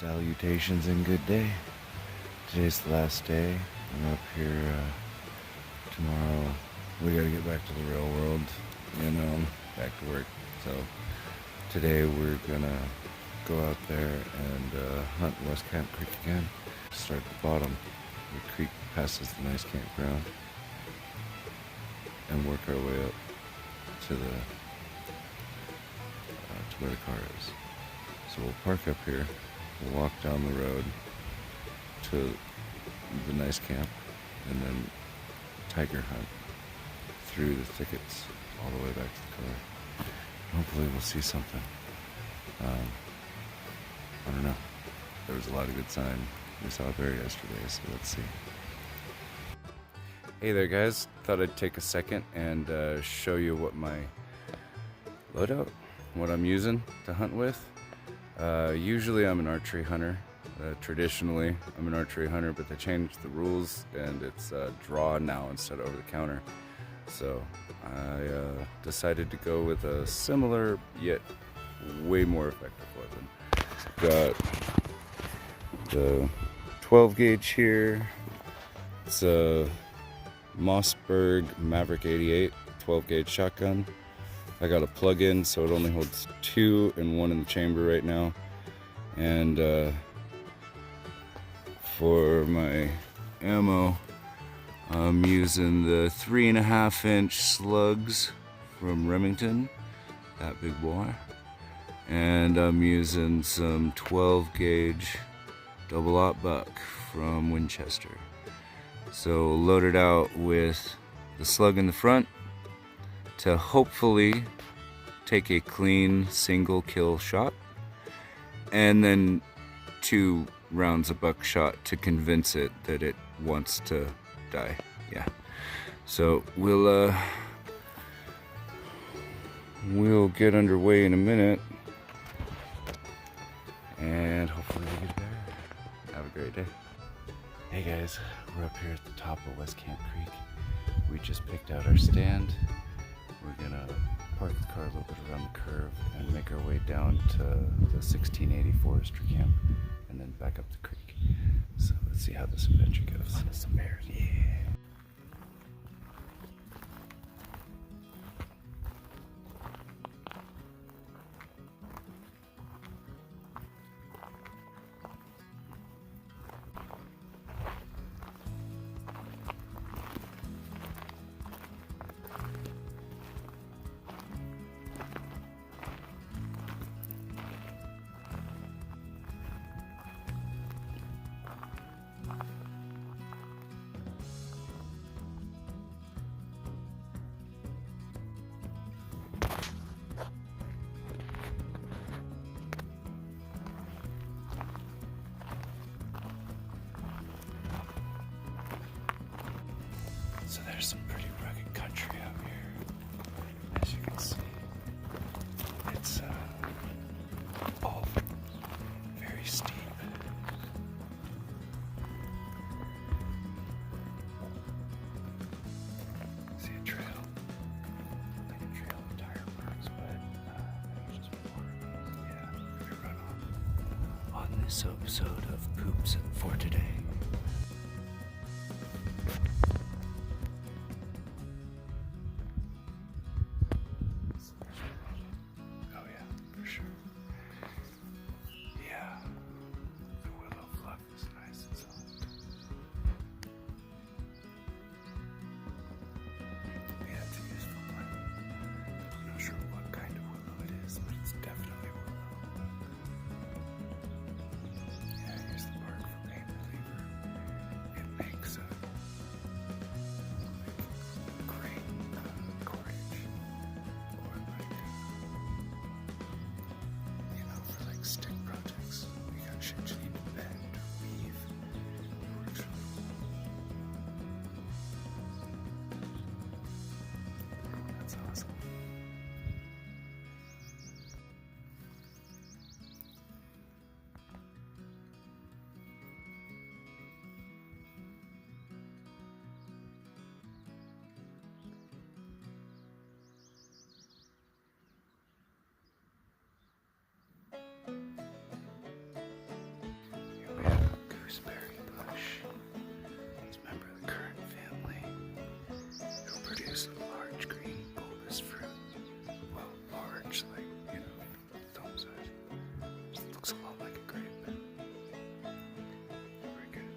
Salutations and good day. Today's the last day. I'm up here tomorrow. We gotta get back to the real world, back to work. So today we're gonna go out there and hunt West Camp Creek again. Start at the bottom. The creek passes the nice campground and work our way up to the to where the car is. So we'll park up here. We'll walk down the road to the nice camp and then tiger hunt through the thickets all the way back to the car. Hopefully we'll see something. I don't know. There was a lot of good sign. We saw a bear yesterday, so let's see. Hey there guys, thought I'd take a second and show you what my loadout, what I'm using to hunt with. Usually I'm an archery hunter. Traditionally I'm an archery hunter, but they changed the rules and it's draw now instead of over the counter. So I decided to go with a similar yet way more effective weapon. Got the 12 gauge here. It's a Mossberg Maverick 88 12 gauge shotgun. I got a plug-in so it only holds 2 and 1 in the chamber right now. And for my ammo, I'm using the 3.5 inch slugs from Remington, that big boy. And I'm using some 12 gauge double-aught buck from Winchester. So loaded out with the slug in the front to hopefully take a clean single kill shot, and then 2 rounds of buckshot to convince it that it wants to die. Yeah. So we'll get underway in a minute, and hopefully we get there. Have a great day. Hey guys, we're up here at the top of West Camp Creek. We just picked out our stand. We're gonna park the car a little bit around the curve and make our way down to the 1680 Forestry Camp and then back up the creek. So let's see how this adventure goes. Some bears. Yeah. So there's some pretty rugged country out here. As you can see, it's all very steep. See a trail, like a trail of tire marks, but there's just more. Yeah, we run off on this episode of Poops for Today. gooseberry bush. It's a member of the currant family. It'll produce a large green bulbous fruit. Well, large, like, you know, thumb size. Just looks a lot like a grape. Very good.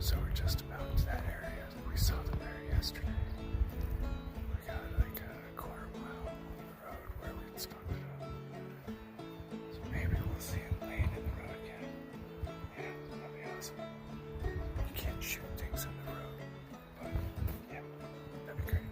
So we're just about to that area. We saw them there yesterday. We got like a quarter mile on the road where we'd stopped it up. So maybe we'll see him laying in the road again. Yeah, that'd be awesome. You can't shoot things on the road, but yeah, that'd be great.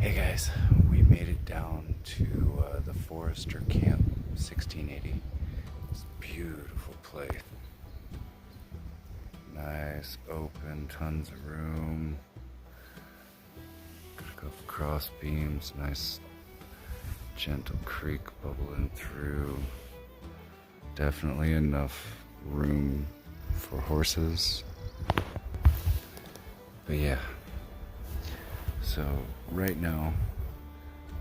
Hey guys, we made it down to the Forester Camp 1680. It's a beautiful place. Nice, open, tons of room. Got a couple cross beams, nice gentle creek bubbling through. Definitely enough room for horses. But yeah. So right now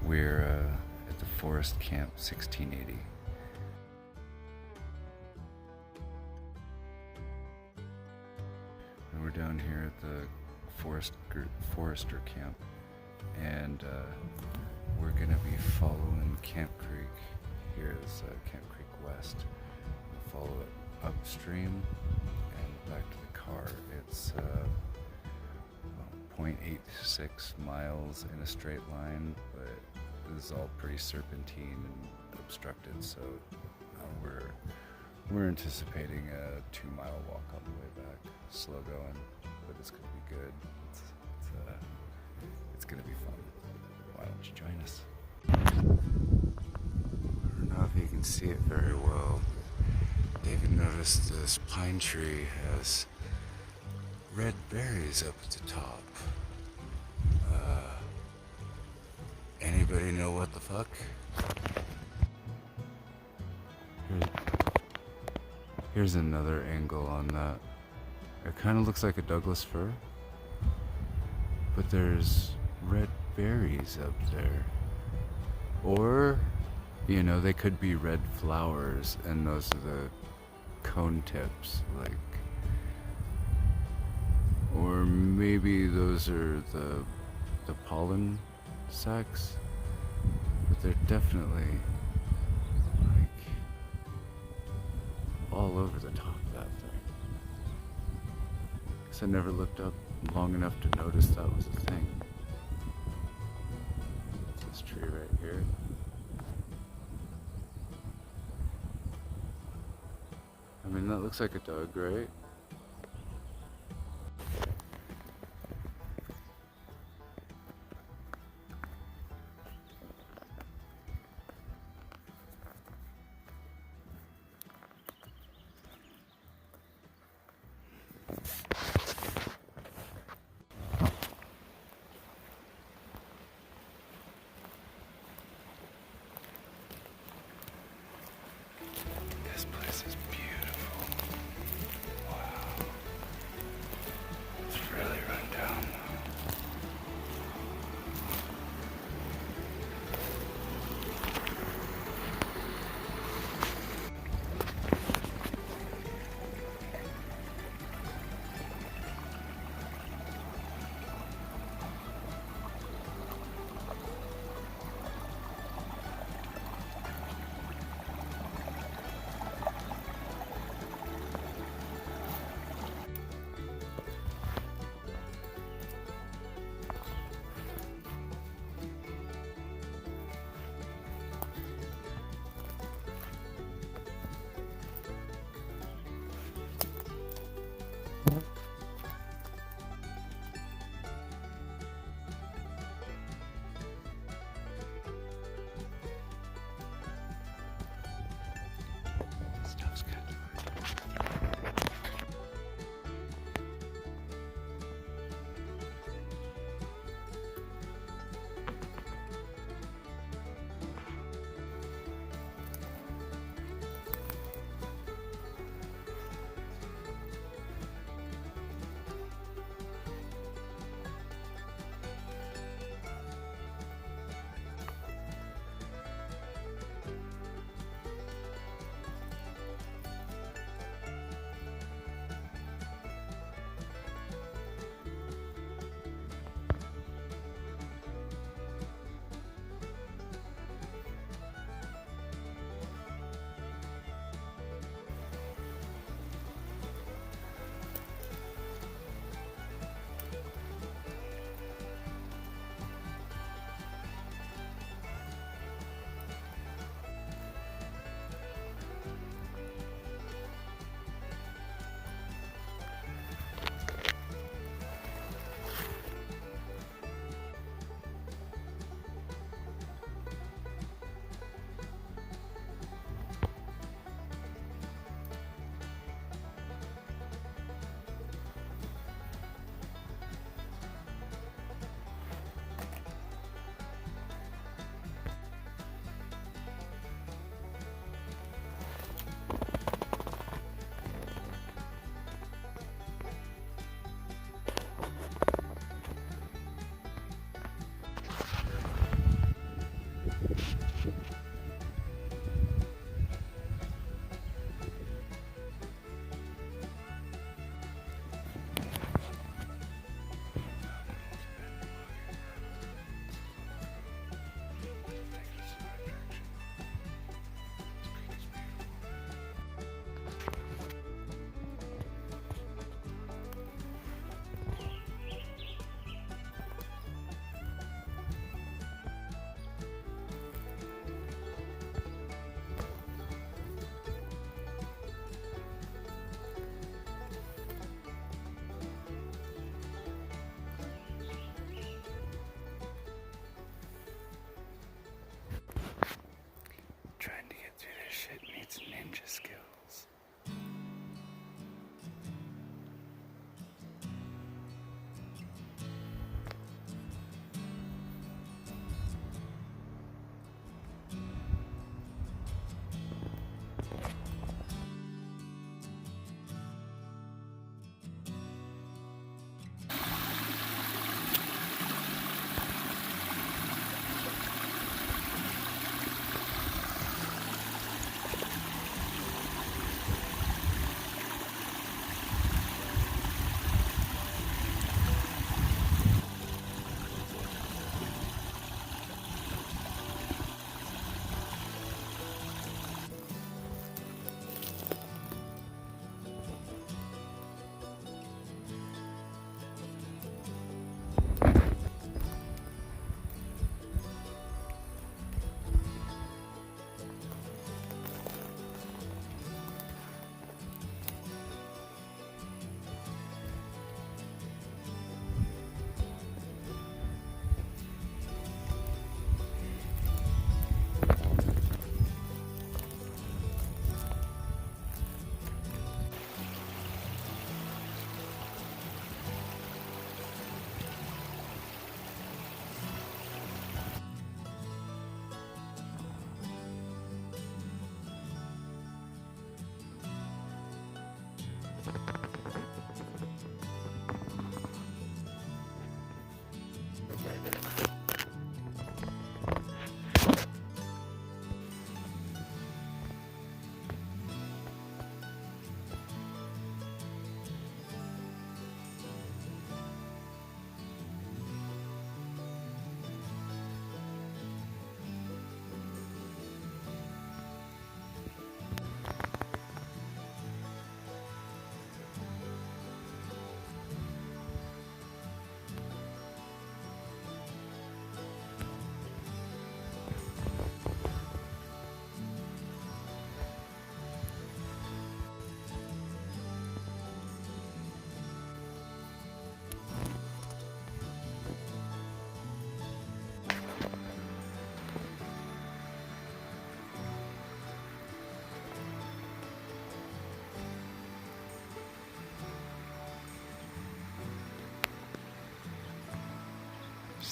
we're at the Forest Camp 1680. And we're down here at the Forester Camp, and we're gonna be following Camp Creek. Here is Camp Creek West. We'll follow it upstream and back to the car. It's 0.86 miles in a straight line, but this is all pretty serpentine and obstructed, so we're anticipating a 2-mile walk on the way back. Slow going, but it's gonna be good. It's gonna be fun. Why don't you join us? I don't know if you can see it very well. David noticed this pine tree has red berries up at the top. Anybody know what the fuck? Here's another angle on that. It kind of looks like a Douglas fir, but there's red berries up there. Or, you know, they could be red flowers, and those are the cone tips, like. Or maybe those are the pollen sacs, but they're definitely like all over the top of that thing. Guess I never looked up long enough to notice that was a thing. This tree right here. I mean, that looks like a Doug, right? This place is beautiful. Wow.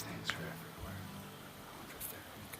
These things are everywhere. I wonder if they're ink.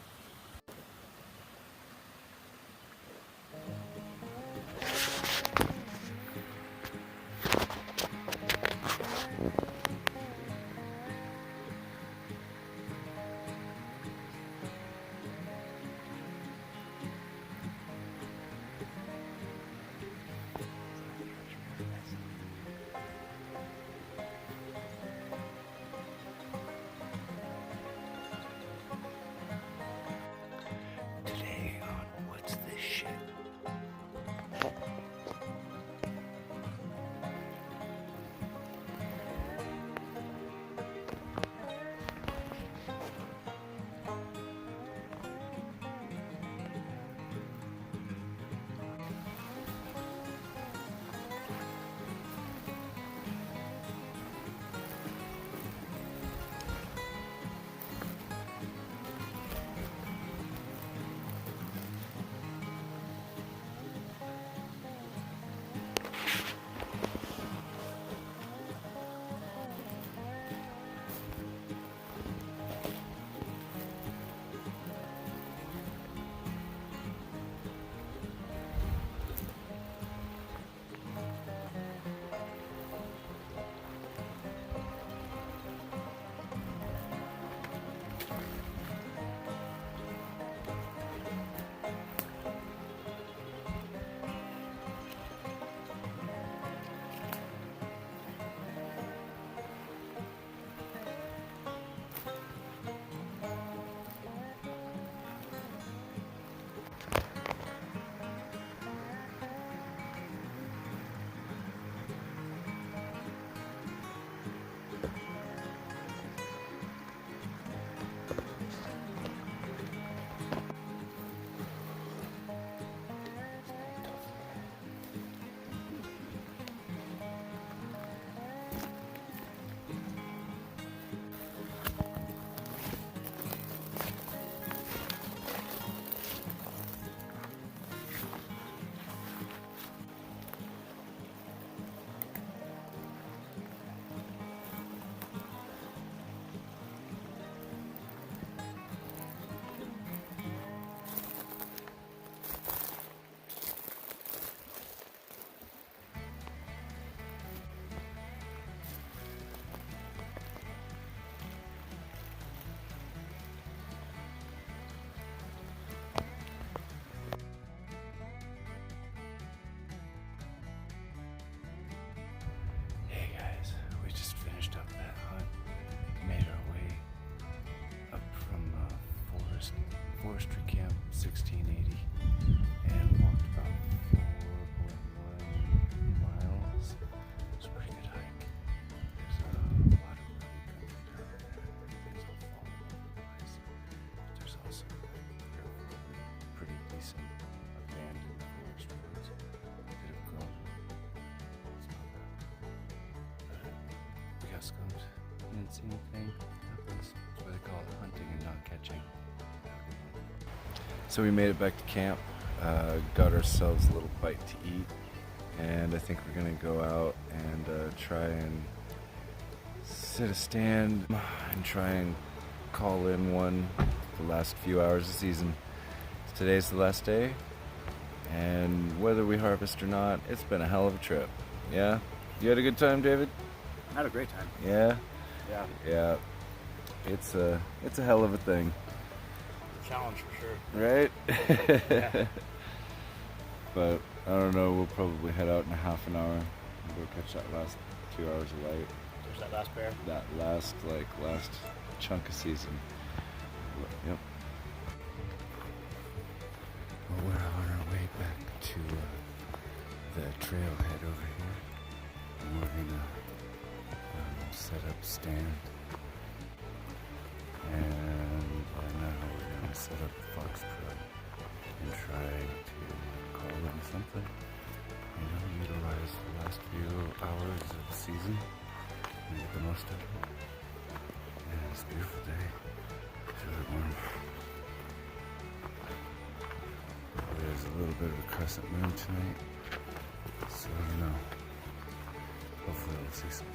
Today on What's This Shit? Hey guys, we just finished up that hunt. Made our way up from Forestry Camp 1680 and walked about 4.1 miles. It's a pretty good hike. There's a lot of really country down there. Things all fall over the place. But there's also pretty decent abandoned forest roads that have grown. It's not bad. We got skunks. Didn't see anything. That's what they call it, hunting and not catching. So we made it back to camp, got ourselves a little bite to eat, and I think we're gonna go out and try and set a stand and try and call in one the last few hours of season. Today's the last day, and whether we harvest or not, it's been a hell of a trip. Yeah? You had a good time, David? I had a great time. Yeah? Yeah. Yeah. It's a hell of a thing. Challenge for sure. Right? Yeah. But I don't know, we'll probably head out in a half an hour and go catch that last 2 hours of light. There's that last bear. That last chunk of season. Yep. Well, we're on our way back to the trailhead over here. And we're gonna set up stand. And now we're gonna set up Foxtrot and try to call in something. You know, utilize the last few hours of the season and get the most of it. And it's a beautiful day. It's really warm. There's a little bit of a crescent moon tonight. So, you know, hopefully we'll see some.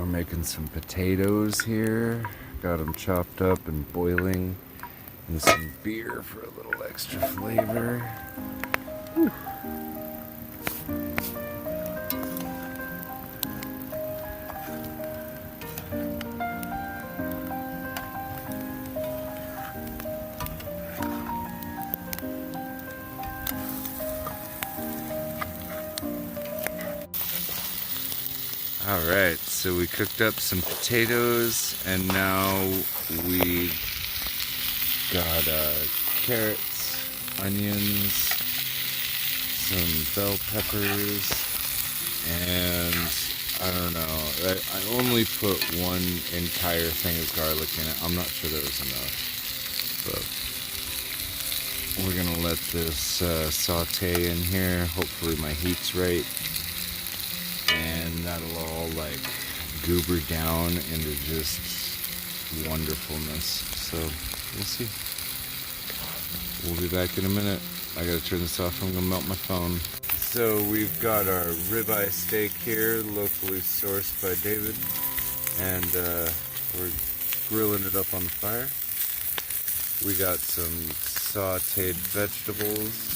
We're making some potatoes here. Got them chopped up and boiling. And some beer for a little extra flavor. Whew. Alright, so we cooked up some potatoes and now we got carrots, onions, some bell peppers, and I don't know, I only put one entire thing of garlic in it. I'm not sure that was enough, but we're gonna let this saute in here. Hopefully my heat's right. And that'll all like goober down into just wonderfulness. So we'll see. We'll be back in a minute. I gotta turn this off. I'm gonna melt my phone. So we've got our ribeye steak here, locally sourced by David, and we're grilling it up on the fire. We got some sauteed vegetables.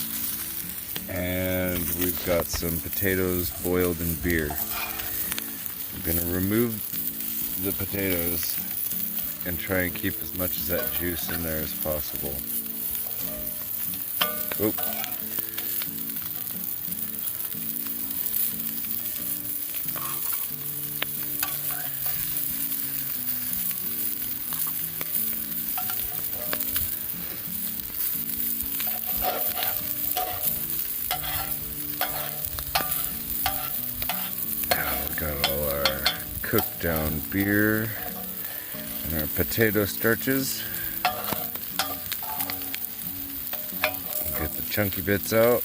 And we've got some potatoes boiled in beer. I'm gonna remove the potatoes and try and keep as much of that juice in there as possible. Oop. Got all our cooked down beer and our potato starches. Get the chunky bits out.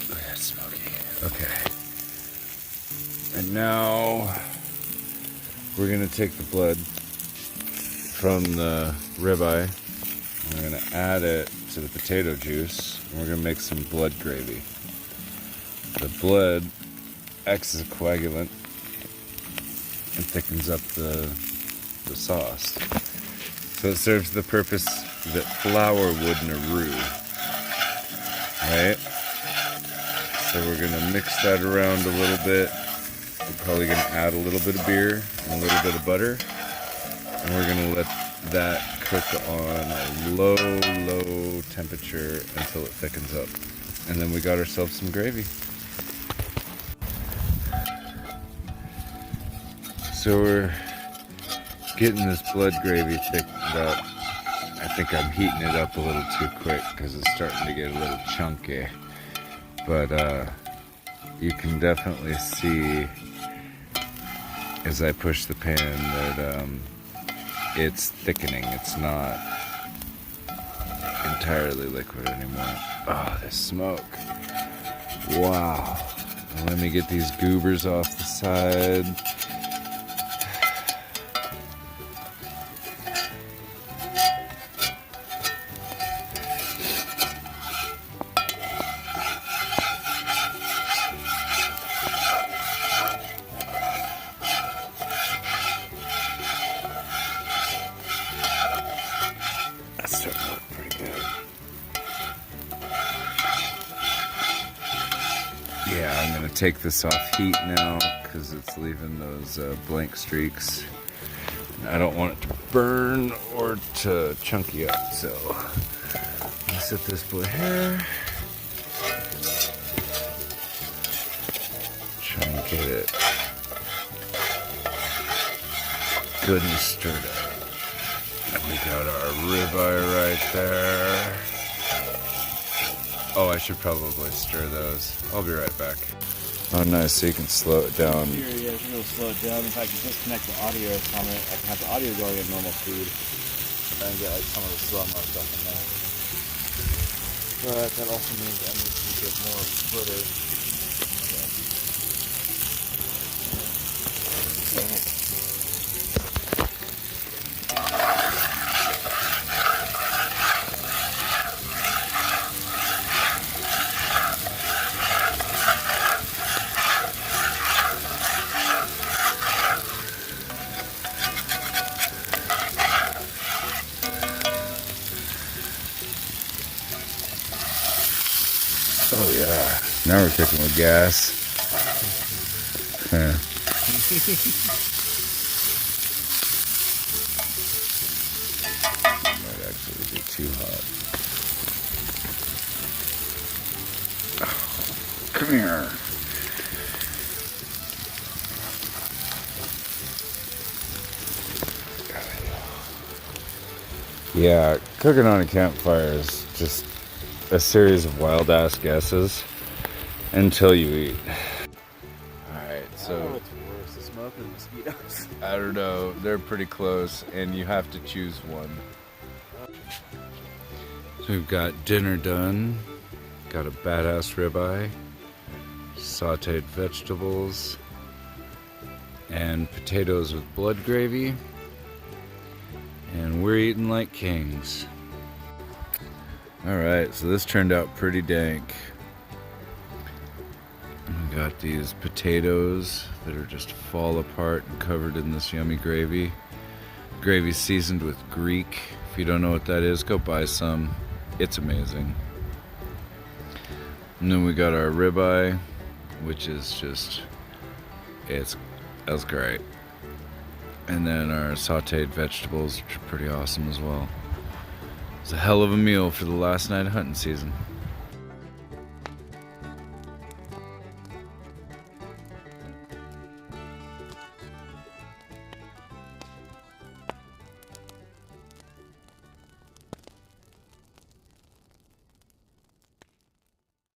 Oh, that's smoky. Okay. And now we're gonna take the blood from the ribeye. We're gonna add it to the potato juice. And we're gonna make some blood gravy. The blood acts as a coagulant and thickens up the sauce. So it serves the purpose that flour would in a roux. Right? So we're gonna mix that around a little bit. We're probably gonna add a little bit of beer and a little bit of butter. And we're gonna let that cook on a low temperature until it thickens up. And then we got ourselves some gravy. So we're getting this blood gravy thickened up. I think I'm heating it up a little too quick because it's starting to get a little chunky. But you can definitely see as I push the pan that it's thickening. It's not entirely liquid anymore. Oh, the smoke. Wow. Let me get these goobers off the side. That's starting to look pretty good. Yeah, I'm gonna take this off heat now because it's leaving those blank streaks. I don't want it to burn or to chunky up, so I'll set this boy here. Try and get it good and stirred up. And we got our ribeye right there. Oh, I should probably stir those. I'll be right back. Oh, nice. So you can slow it down. Here, yeah, you can really slow it down. In fact, you disconnect the audio from it. I can have the audio going at normal speed and get like some of the slow-mo stuff in there. But that also means I need to get more footage. Okay. Now we're cooking with gas. Might actually be too hot. Come here. Yeah, cooking on a campfire is just a series of wild ass guesses until you eat. Alright, I don't know so what's worse, the smoke or the mosquitoes? I don't know, they're pretty close and you have to choose one. So we've got dinner done, got a badass ribeye, sauteed vegetables, and potatoes with blood gravy. And we're eating like kings. Alright, so this turned out pretty dank. We got these potatoes that are just fall apart and covered in this yummy gravy. Gravy seasoned with Greek. If you don't know what that is, go buy some. It's amazing. And then we got our ribeye, which is just, that's great. And then our sauteed vegetables, which are pretty awesome as well. It's a hell of a meal for the last night of hunting season.